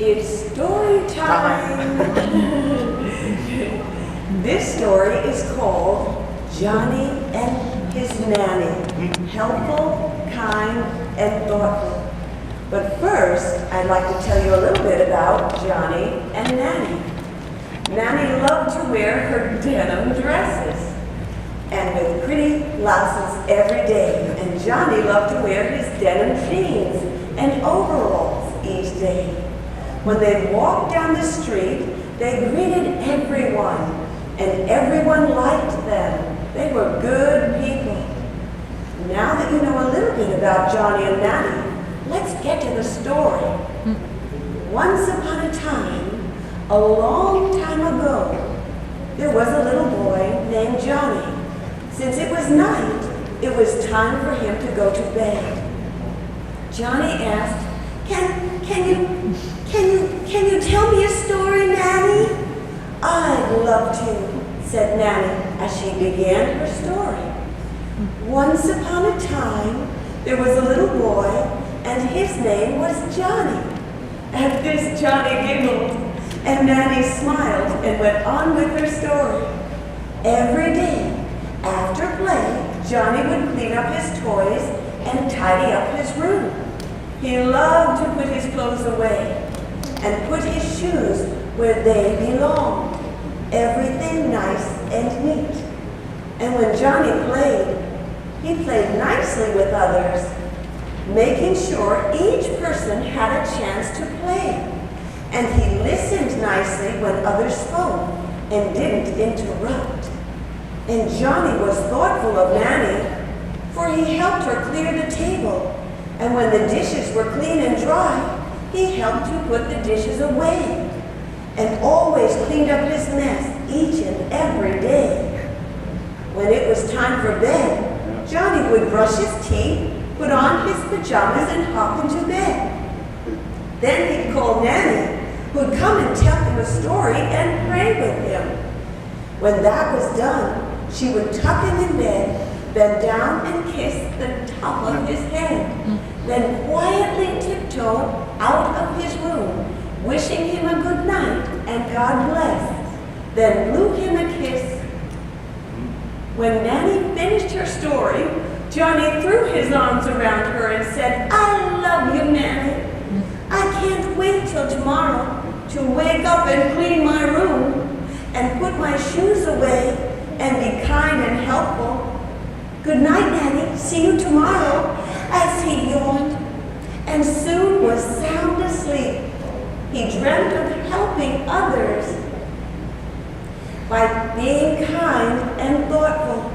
It's story time! This story is called Johnny and His Nanny. Helpful, kind, and thoughtful. But first, I'd like to tell you a little bit about Johnny and Nanny. Nanny loved to wear her denim dresses and with pretty blouses every day. And Johnny loved to wear his denim jeans and overalls each day. When they walked down the street, they greeted everyone, and everyone liked them. They were good people. Now that you know a little bit about Johnny and Nanny, let's get to the story. Once upon a time, a long time ago, there was a little boy named Johnny. Since it was night, it was time for him to go to bed. Johnny asked, Can you tell me a story, Nanny? I'd love to, said Nanny as she began her story. Once upon a time, there was a little boy, and his name was Johnny. At this, Johnny giggled, and Nanny smiled and went on with her story. Every day, after play, Johnny would clean up his toys and tidy up his room. He loved to put his clothes away and put his shoes where they belonged. Everything nice and neat. And when Johnny played, he played nicely with others, making sure each person had a chance to play. And he listened nicely when others spoke and didn't interrupt. And Johnny was thoughtful of Nanny, for he helped her clear the table. And when the dishes were clean and dry, he helped to put the dishes away, and always cleaned up his mess each and every day. When it was time for bed, Johnny would brush his teeth, put on his pajamas, and hop into bed. Then he'd call Nanny, who'd come and tell him a story and pray with him. When that was done, she would tuck him in bed, bend down and kiss the top of his head, then quietly tiptoe out of his room, wishing him a good night and God bless, then blew him a kiss. When Nanny finished her story, Johnny threw his arms around her and said, I love you, Nanny. I can't wait till tomorrow to wake up and clean my room and put my shoes away and be kind and helpful. Good night, Nanny. See you tomorrow, as he yawned, and soon was sound asleep. He dreamt of helping others by being kind and thoughtful.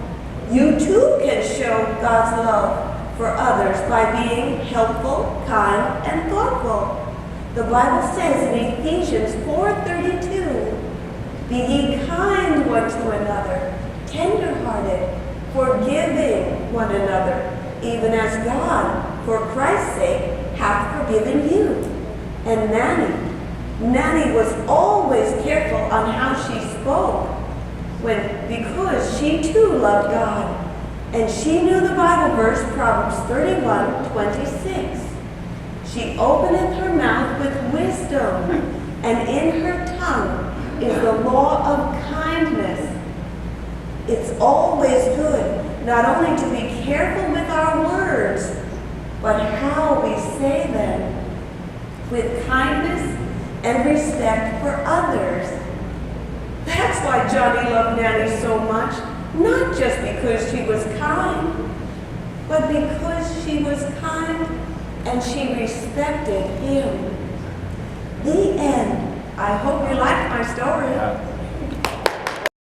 You too can show God's love for others by being helpful, kind, and thoughtful. The Bible says in Ephesians 4:32, be ye kind one to another, tender-hearted, forgiving one another, even as God, for Christ's sake, hath forgiven you. And Nanny was always careful on how she spoke, because she too loved God, and she knew the Bible verse, Proverbs 31:26. She openeth her mouth with wisdom, and in her tongue is the law of kindness. It's always good not only to be careful with our words, but how we say them, with kindness and respect for others. That's why Johnny loved Nanny so much, not just because she was kind, but because she was kind and she respected him. The end. I hope you liked my story.